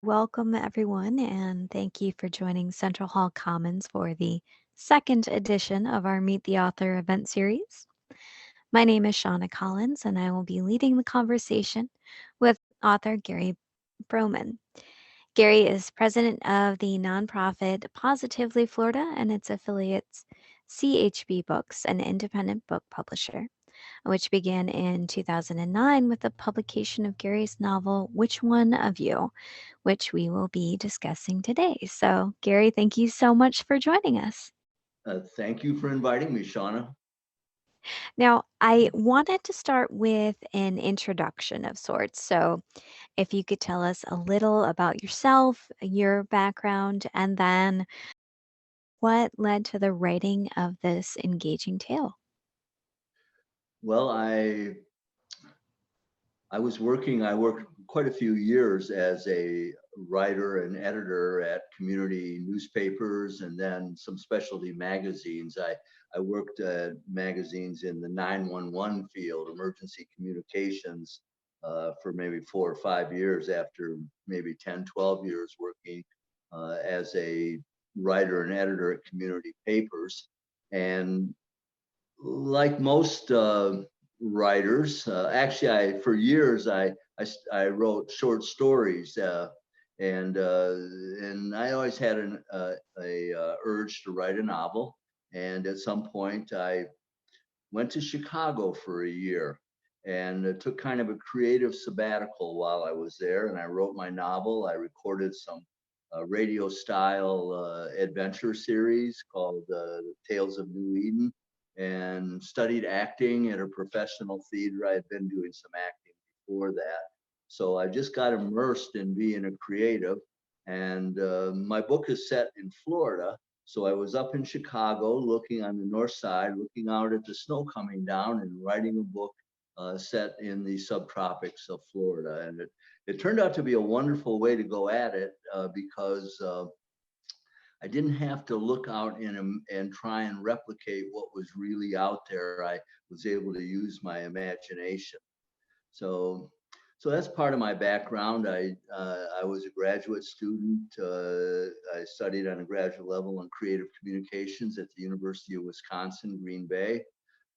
Welcome, everyone, and thank you for joining Central Hall Commons for the second edition of our Meet the Author event series. My name is Shauna Collins, and I will be leading the conversation with author Gary Broughman. Gary is president of the nonprofit Positively Florida and its affiliates, CHB Books, an independent book publisher, which began in 2009 with the publication of Gary's novel, Which One of You, which we will be discussing today. So, Gary, thank you so much for joining us. Thank you for inviting me, Shauna. Now, I wanted to start with an introduction of sorts. So, if you could tell us a little about yourself, your background, and then what led to the writing of this engaging tale. Well, I worked quite a few years as a writer and editor at community newspapers and then some specialty magazines. I worked at magazines in the 911 field, emergency communications, for maybe 4 or 5 years after maybe 10, 12 years working as a writer and editor at community papers. And like most writers, actually, for years I wrote short stories, and I always had a urge to write a novel. And at some point, I went to Chicago for a year and took kind of a creative sabbatical while I was there. And I wrote my novel. I recorded some radio style adventure series called Tales of New Eden, and studied acting at a professional theater. I had been doing some acting before that. So I just got immersed in being a creative. And my book is set in Florida. So I was up in Chicago looking on the north side, looking out at the snow coming down and writing a book set in the subtropics of Florida. And it turned out to be a wonderful way to go at it because I didn't have to look out and try and replicate what was really out there. I was able to use my imagination. So, so that's part of my background. I was a graduate student. I studied on a graduate level in creative communications at the University of Wisconsin, Green Bay.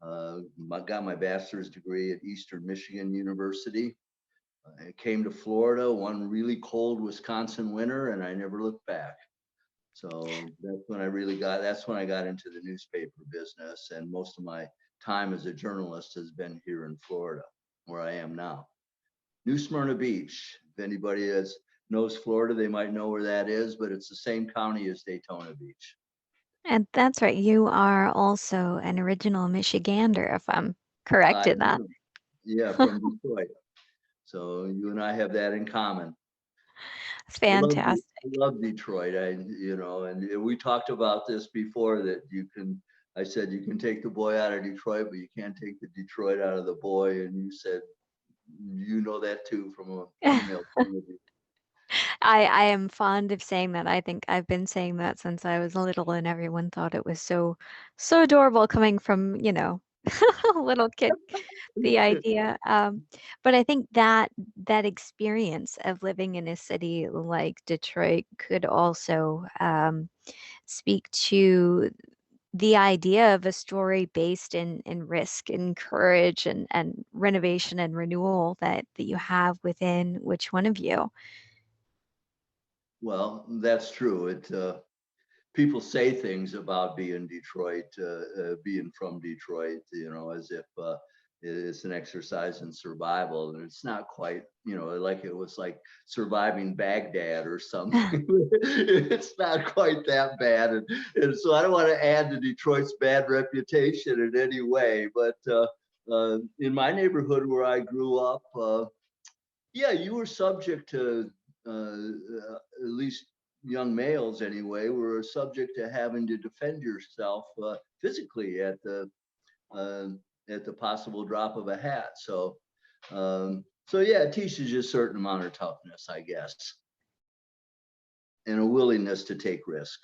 Got my bachelor's degree at Eastern Michigan University. I came to Florida one really cold Wisconsin winter, and I never looked back. So that's when I got into the newspaper business. And most of my time as a journalist has been here in Florida, where I am now. New Smyrna Beach. If anybody knows Florida, they might know where that is, but it's the same county as Daytona Beach. And that's right, you are also an original Michigander, if I'm correct I in that. am, yeah, from Detroit. So you and I have that in common. It's I fantastic. love Detroit. And we talked about this before that I said you can take the boy out of Detroit, but you can't take the Detroit out of the boy. And you said, you know that too from a female point of view. I am fond of saying that. I think I've been saying that since I was little, and everyone thought it was so adorable coming from, a little kid, the idea. But I think that experience of living in a city like Detroit could also speak to the idea of a story based in risk and courage and renovation and renewal that you have within Which One of You. Well, that's true. People say things about being Detroit, being from Detroit, as if it's an exercise in survival, and it's not quite, like it was like surviving Baghdad or something. It's not quite that bad, and so I don't want to add to Detroit's bad reputation in any way. But in my neighborhood where I grew up, yeah, you were subject to, at least young males anyway, were subject to having to defend yourself physically uh, at the possible drop of a hat. So yeah, it teaches you a certain amount of toughness, I guess, and a willingness to take risk.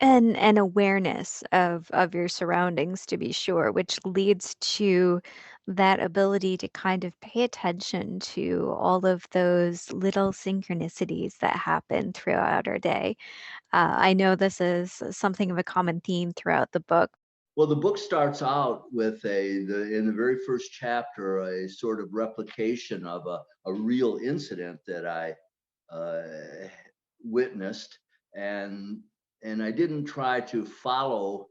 And awareness of your surroundings, to be sure, which leads to that ability to kind of pay attention to all of those little synchronicities that happen throughout our day. I know this is something of a common theme throughout the book. Well, the book starts out with in the very first chapter, a sort of replication of a real incident that I uh, witnessed, and and I didn't try to follow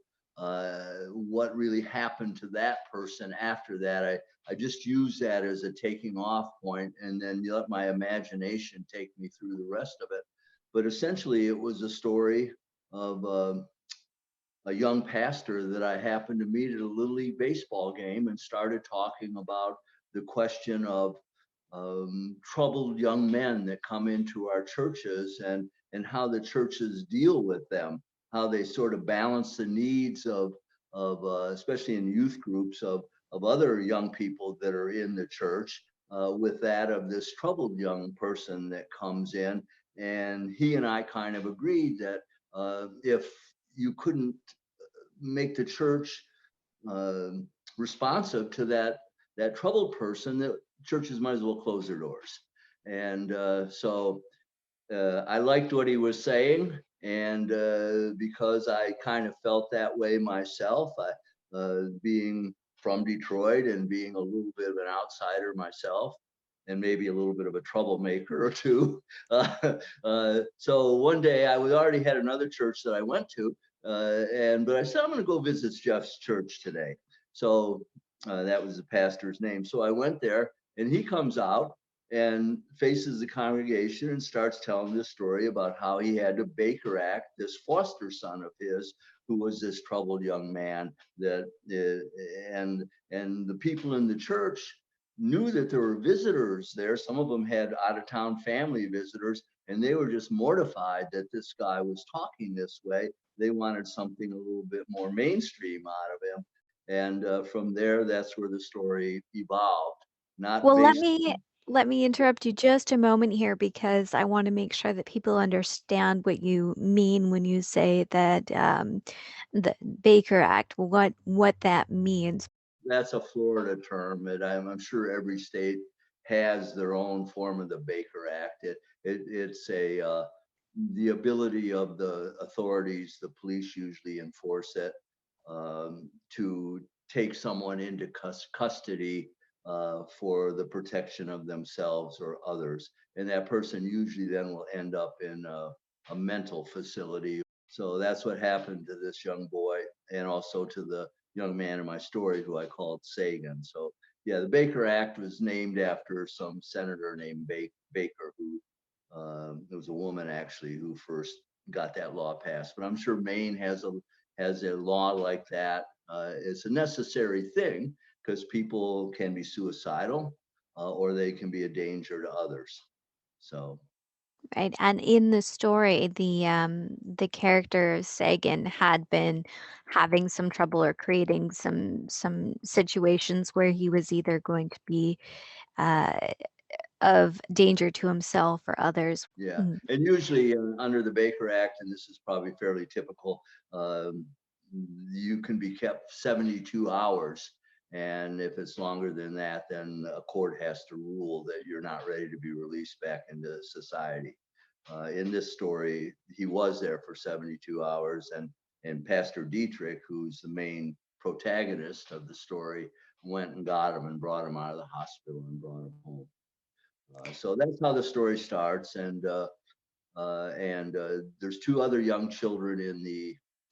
what really happened to that person after that. I just used that as a taking off point, and then let my imagination take me through the rest of it. But essentially, it was a story of a young pastor that I happened to meet at a little league baseball game, and started talking about the question of troubled young men that come into our churches, and how the churches deal with them, how they sort of balance the needs of especially in youth groups of other young people that are in the church, with that of this troubled young person that comes in. And he and I kind of agreed that if you couldn't make the church uh, responsive to that troubled person, that churches might as well close their doors. And so I liked what he was saying, and because I kind of felt that way myself, being from Detroit and being a little bit of an outsider myself, and maybe a little bit of a troublemaker or two. So one day I was already had another church that I went to, but I said I'm going to go visit Jeff's church today. So that was the pastor's name. So I went there, and he comes out and faces the congregation and starts telling this story about how he had to Baker Act this foster son of his, who was this troubled young man, that and the people in the church knew that there were visitors there. Some of them had out of town family visitors, and they were just mortified that this guy was talking this way. They wanted something a little bit more mainstream out of him. And from there, that's where the story evolved, not Well, based. let me interrupt you just a moment here because I want to make sure that people understand what you mean when you say that the Baker Act, what that means. That's a Florida term, and I'm sure every state has their own form of the Baker Act. It's a the ability of the authorities, the police usually enforce it, to take someone into custody for the protection of themselves or others, and that person usually then will end up in a mental facility. So that's what happened to this young boy, and also to the young man in my story who I called Sagan. So yeah, the Baker Act was named after some senator named Baker, who it was a woman actually who first got that law passed. But I'm sure Maine has a law like that. It's a necessary thing because people can be suicidal, or they can be a danger to others. So Right. And in the story, the character Sagan had been having some trouble or creating some situations where he was either going to be uh, of danger to himself or others. yeah, Mm. and usually under the Baker Act, and this is probably fairly typical, you can be kept 72 hours. And if it's longer than that, then a court has to rule that you're not ready to be released back into society. In this story, he was there for 72 hours, and Pastor Dietrich, who's the main protagonist of the story, went and got him and brought him out of the hospital and brought him home. So that's how the story starts, and there's two other young children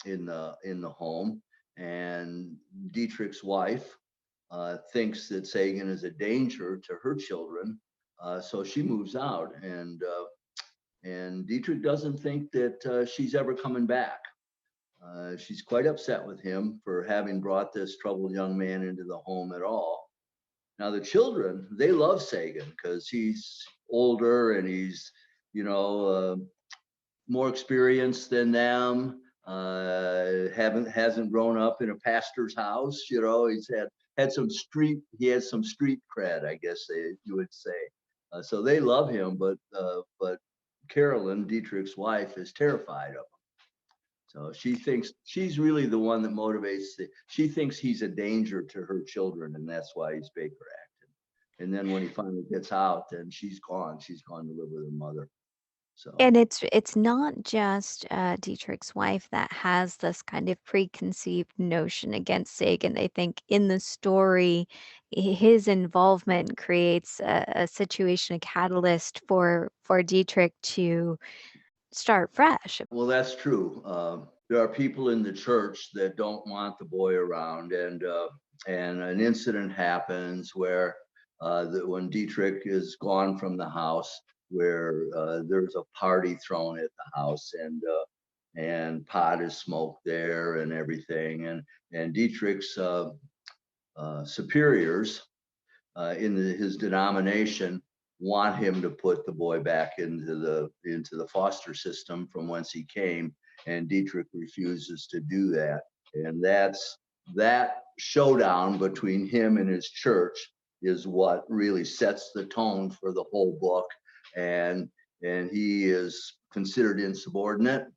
in the home, and Dietrich's wife thinks that Sagan is a danger to her children, so she moves out, and Dietrich doesn't think that she's ever coming back. She's quite upset with him for having brought this troubled young man into the home at all. Now the children, they love Sagan because he's older, and he's, you know, more experienced than them. Haven't hasn't grown up in a pastor's house. He's had some street. He has some street cred, I guess you would say. So they love him, but Carolyn, Dietrich's wife, is terrified of him. So she thinks she's really the one that motivates she thinks he's a danger to her children, and that's why he's Baker acting. And then when he finally gets out, then she's gone. She's gone to live with her mother. So And it's not just Dietrich's wife that has this kind of preconceived notion against Sagan. I think in the story, his involvement creates a situation, a catalyst for Dietrich to start fresh. well, that's true. There are people in the church that don't want the boy around, and an incident happens where when Dietrich is gone from the house, where there's a party thrown at the house, and pot is smoked there and everything, and Dietrich's superiors in his denomination want him to put the boy back into the foster system from whence he came, and Dietrich refuses to do that. And that showdown between him and his church is what really sets the tone for the whole book. And he is considered insubordinate,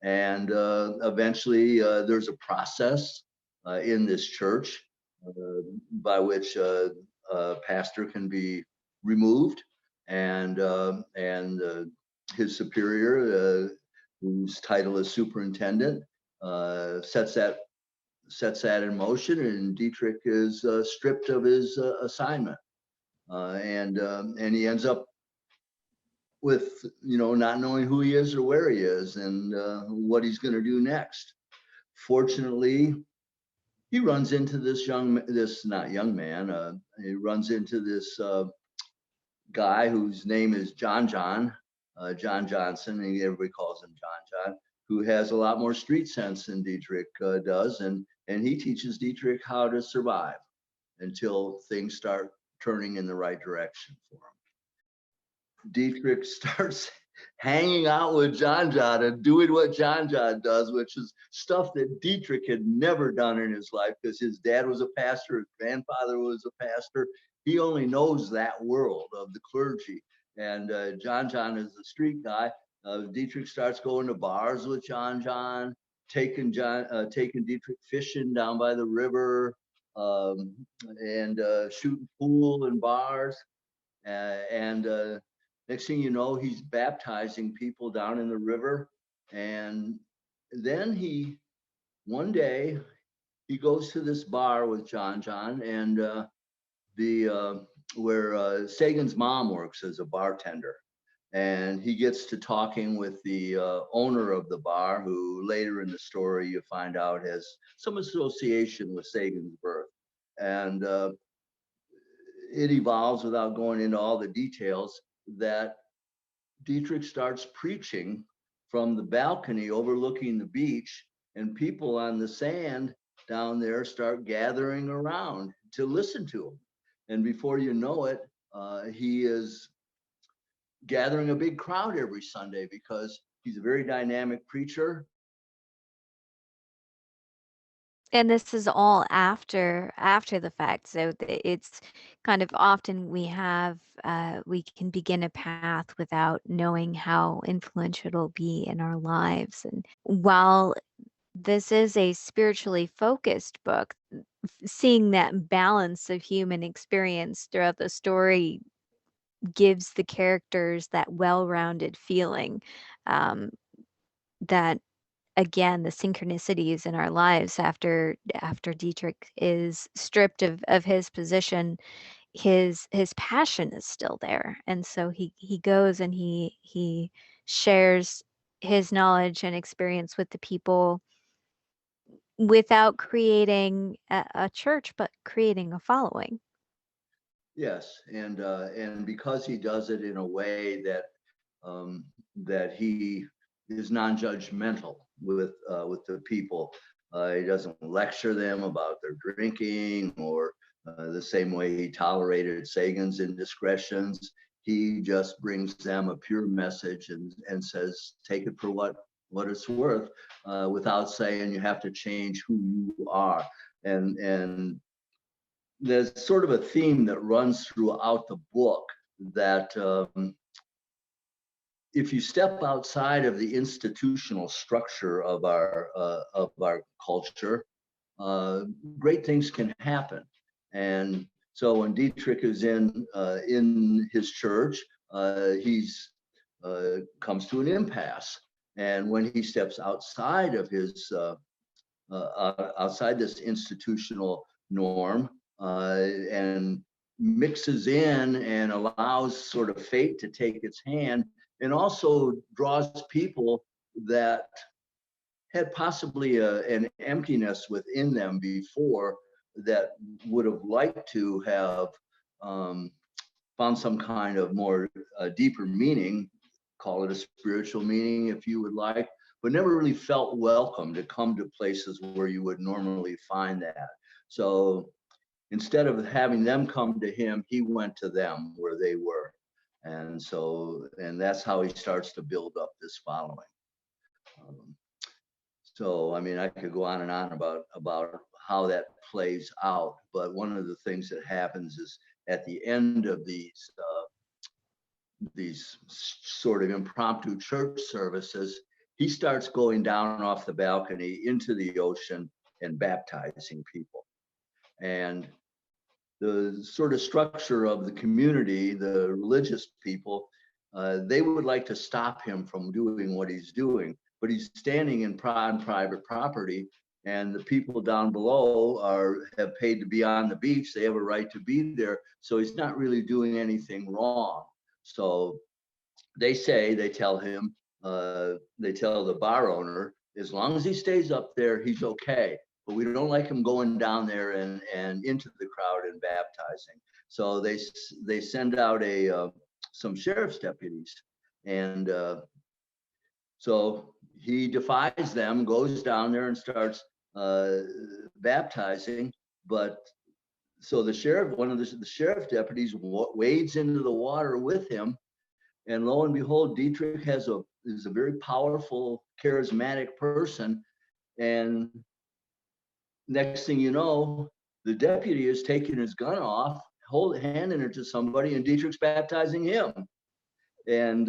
and eventually there's a process in this church by which pastor can be removed, and his superior, whose title is superintendent, sets that in motion, and Dietrich is stripped of his assignment, and he ends up with not knowing who he is or where he is, and what he's going to do next. Fortunately, he runs into this not young man. He runs into this guy whose name is John Johnson, and everybody calls him John, who has a lot more street sense than Dietrich does, and he teaches Dietrich how to survive until things start turning in the right direction for him. Dietrich starts hanging out with John and doing what John does, which is stuff that Dietrich had never done in his life, because his dad was a pastor, his grandfather was a pastor. He only knows that world of the clergy. And John is a street guy. Dietrich starts going to bars with John, taking Dietrich fishing down by the river, and shooting pool in bars. And next thing you know, he's baptizing people down in the river. And then one day, he goes to this bar with John, and the where Sagan's mom works as a bartender. And he gets to talking with the owner of the bar, who later in the story you find out has some association with Sagan's birth. And it evolves, without going into all the details, that Dietrich starts preaching from the balcony overlooking the beach, and people on the sand down there start gathering around to listen to him. And before you know it, he is gathering a big crowd every Sunday, because he's a very dynamic preacher. And this is all after the fact. So it's kind of often we can begin a path without knowing how influential it'll be in our lives. And while this is a spiritually focused book, seeing that balance of human experience throughout the story gives the characters that well-rounded feeling, that again, the synchronicities in our lives after Dietrich is stripped of his position, his passion is still there. And so he goes and he shares his knowledge and experience with the people without creating a church, but creating a following. Yes, and because he does it in a way that he is non-judgmental with the people. He doesn't lecture them about their drinking, or the same way he tolerated Sagan's indiscretions. He just brings them a pure message, and says, take it for what it's worth, without saying you have to change who you are. And there's sort of a theme that runs throughout the book, that if you step outside of the institutional structure of our culture, uh, great things can happen. And so when Dietrich is in his church, he's comes to an impasse. And when he steps outside of his outside this institutional norm and mixes in and allows sort of fate to take its hand, and also draws people that had possibly an emptiness within them before, that would have liked to have um, found some kind of more deeper meaning, call it a spiritual meaning if you would like, but never really felt welcome to come to places where you would normally find that. So instead of having them come to him, he went to them where they were. And so, and that's how he starts to build up this following. Um, so, I mean, I could go on and on about how that plays out, but one of the things that happens is at the end of these sort of impromptu church services, he starts going down off the balcony into the ocean and baptizing people. And the sort of structure of the community, the religious people, they would like to stop him from doing what he's doing, but he's standing on private property, and the people down below have paid to be on the beach. They have a right to be there, so he's not really doing anything wrong. So they tell him, they tell the bar owner, as long as he stays up there, he's okay. But we don't like him going down there and into the crowd and baptizing. So they send out some sheriff's deputies, and so he defies them, goes down there and starts baptizing. But so one of the sheriff deputies wades into the water with him, and lo and behold, Dietrich is a very powerful, charismatic person. And next thing you know, the deputy is taking his gun off, handing it to somebody, and Dietrich's baptizing him. And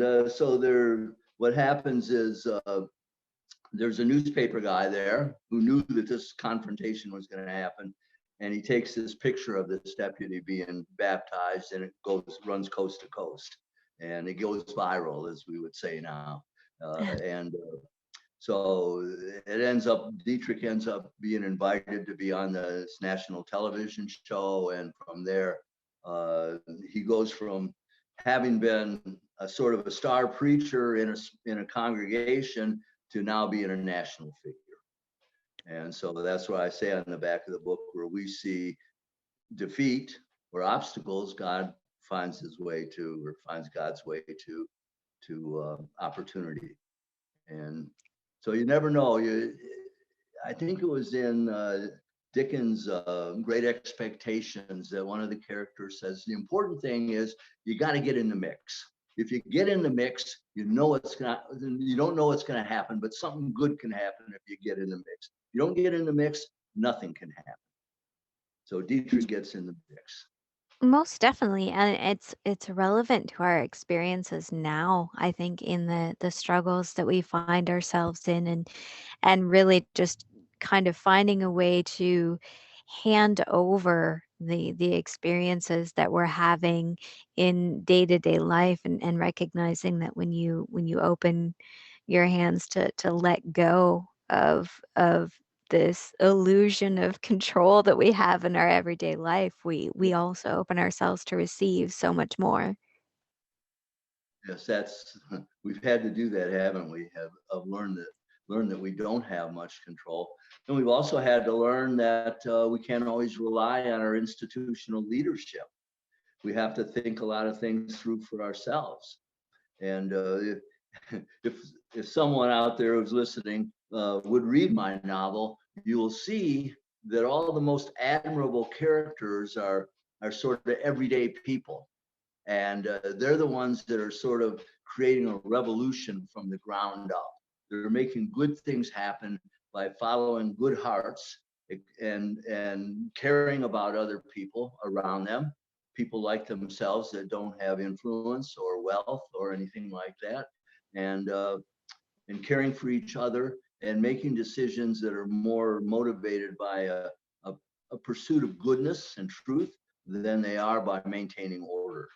what happens is there's a newspaper guy there who knew that this confrontation was going to happen, and he takes this picture of this deputy being baptized, and it runs coast to coast, and it goes viral, as we would say now. And so Dietrich ends up being invited to be on this national television show, and from there, he goes from having been a sort of a star preacher in a congregation to now being a national figure. And so that's why I say on the back of the book, where we see defeat or obstacles, God finds his way to, or finds God's way to opportunity. And so you never know. I think it was in Dickens' Great Expectations that one of the characters says, the important thing is you got to get in the mix. If you get in the mix, you don't know what's going to happen, but something good can happen if you get in the mix. If you don't get in the mix, nothing can happen. So Dietrich gets in the mix. Most definitely, and it's relevant to our experiences now, I think, in the struggles that we find ourselves in, and really just kind of finding a way to hand over the experiences that we're having in day-to-day life, and recognizing that when you open your hands to let go of this illusion of control that we have in our everyday life, we also open ourselves to receive so much more. Yes, we've had to do that, haven't we? Have learned that we don't have much control, and we've also had to learn that we can't always rely on our institutional leadership. We have to think a lot of things through for ourselves. And if if someone out there who's listening would read my novel, you will see that all the most admirable characters are sort of everyday people, and they're the ones that are sort of creating a revolution from the ground up. They're making good things happen by following good hearts and caring about other people around them, people like themselves that don't have influence or wealth or anything like that. and caring for each other and making decisions that are more motivated by a, a pursuit of goodness and truth than they are by maintaining order.